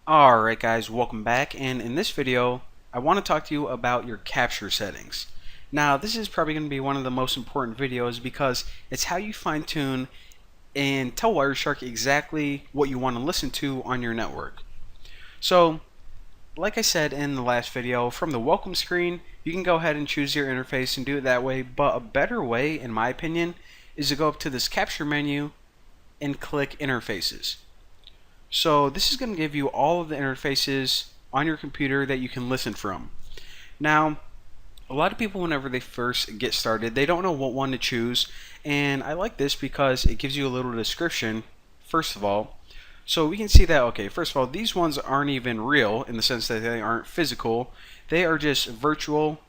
Alright guys, welcome back, and in this video I want to talk to you about your capture settings. Now this is probably going to be one of the most important videos because it's how you fine-tune and tell Wireshark exactly what you want to listen to on your network. So like I said in the last video, from the welcome screen you can go ahead and choose your interface and do it that way, but a better way in my opinion is to go up to this capture menu and click interfaces. So this is going to give you all of the interfaces on your computer that you can listen from. Now, a lot of people, whenever they first get started, they don't know what one to choose, and I like this because it gives you a little description first of all. So we can see that, okay, first of all, these ones aren't even real in the sense that they aren't physical. They are just virtual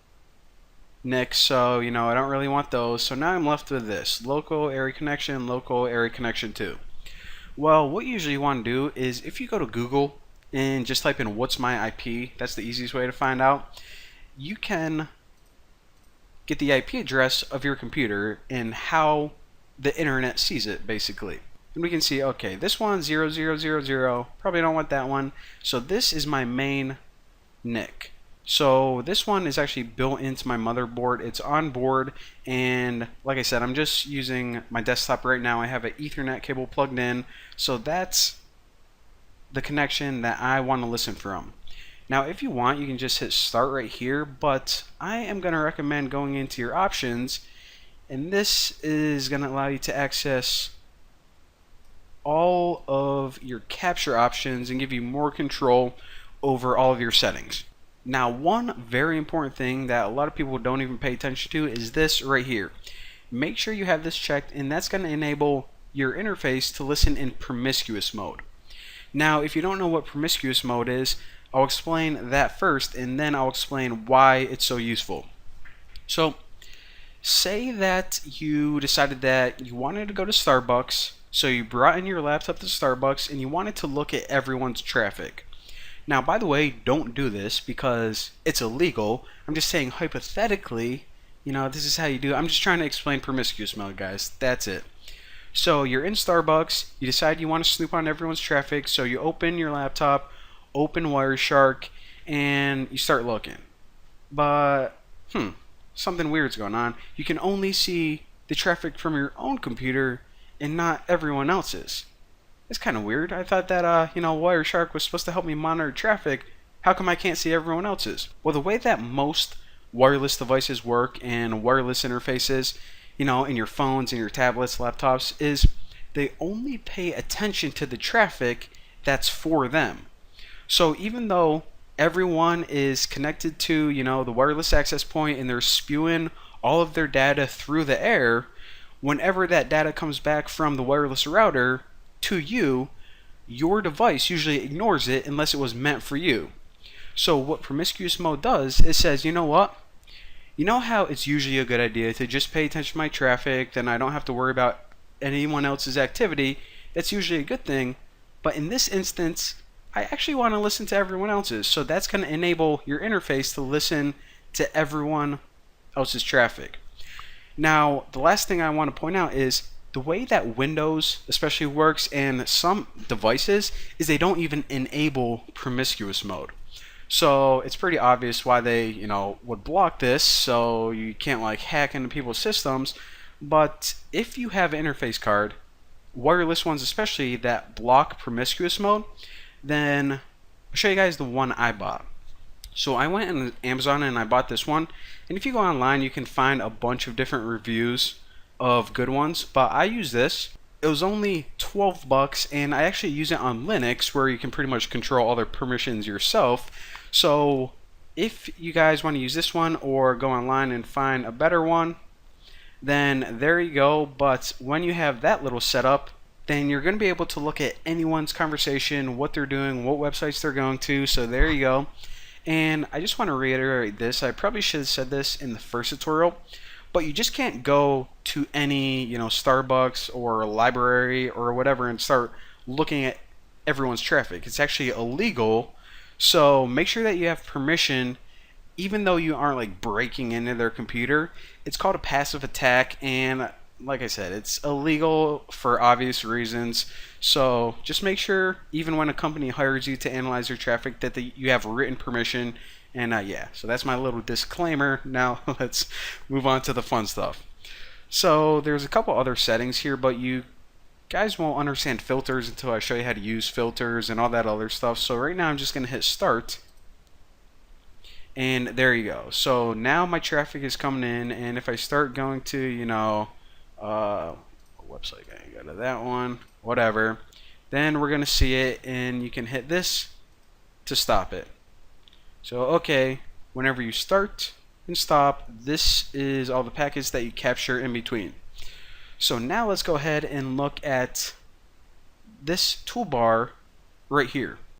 NICs, so I don't really want those. So now I'm left with this: local area connection 2. Well, what you usually want to do is if you go to Google and just type in "what's my IP," that's the easiest way to find out. You can get the IP address of your computer and how the internet sees it, basically. And we can see, okay, this one 0000, probably don't want that one. So this is my main NIC. So this one is actually built into my motherboard. It's on board, and like I said, I'm just using my desktop right now. I have an Ethernet cable plugged in, so that's the connection that I want to listen from. Now if you want, you can just hit start right here, but I am going to recommend going into your options, and this is going to allow you to access all of your capture options and give you more control over all of your settings. Now, one very important thing that a lot of people don't even pay attention to is this right here. Make sure you have this checked, and that's going to enable your interface to listen in promiscuous mode. Now, if you don't know what promiscuous mode is, I'll explain that first, and then I'll explain why it's so useful. So, say that you decided that you wanted to go to Starbucks, so you brought in your laptop to Starbucks, and you wanted to look at everyone's traffic. Now, by the way, don't do this because it's illegal. I'm just saying hypothetically, this is how you do it. I'm just trying to explain promiscuous mode, guys. That's it. So you're in Starbucks, you decide you want to snoop on everyone's traffic, so you open your laptop, open Wireshark, and you start looking. But, something weird's going on. You can only see the traffic from your own computer and not everyone else's. It's kind of weird. I thought that, Wireshark was supposed to help me monitor traffic. How come I can't see everyone else's? Well, the way that most wireless devices work and wireless interfaces, in your phones and your tablets, laptops, is they only pay attention to the traffic that's for them. So even though everyone is connected to, the wireless access point and they're spewing all of their data through the air, whenever that data comes back from the wireless router to you, your device usually ignores it unless it was meant for you. So what promiscuous mode does, it says, you know what? You know how it's usually a good idea to just pay attention to my traffic, then I don't have to worry about anyone else's activity. That's usually a good thing. But in this instance, I actually want to listen to everyone else's. So that's going to enable your interface to listen to everyone else's traffic. Now, the last thing I want to point out is the way that Windows especially works and some devices is they don't even enable promiscuous mode. So it's pretty obvious why they, would block this, so you can't hack into people's systems. But if you have an interface card, wireless ones especially, that block promiscuous mode, then I'll show you guys the one I bought. So I went on Amazon and I bought this one, and if you go online you can find a bunch of different reviews of good ones, but I use this. It was only $12, and I actually use it on Linux, where you can pretty much control all their permissions yourself. So if you guys want to use this one or go online and find a better one, then there you go. But when you have that little setup, then you're going to be able to look at anyone's conversation, what they're doing, what websites they're going to. So there you go. And I just want to reiterate this. I probably should have said this in the first tutorial, but you just can't go to any, Starbucks or a library or whatever and start looking at everyone's traffic. It's actually illegal. So make sure that you have permission, even though you aren't breaking into their computer. It's called a passive attack, and like I said, it's illegal for obvious reasons. So just make sure, even when a company hires you to analyze your traffic, that you have written permission. And yeah, so that's my little disclaimer. Now let's move on to the fun stuff. So there's a couple other settings here, but you guys won't understand filters until I show you how to use filters and all that other stuff. So right now I'm just going to hit start. And there you go. So now my traffic is coming in, and if I start going to, website, I go to that one, whatever, then we're going to see it, and you can hit this to stop it. So, okay, whenever you start and stop, this is all the packets that you capture in between. So now let's go ahead and look at this toolbar right here.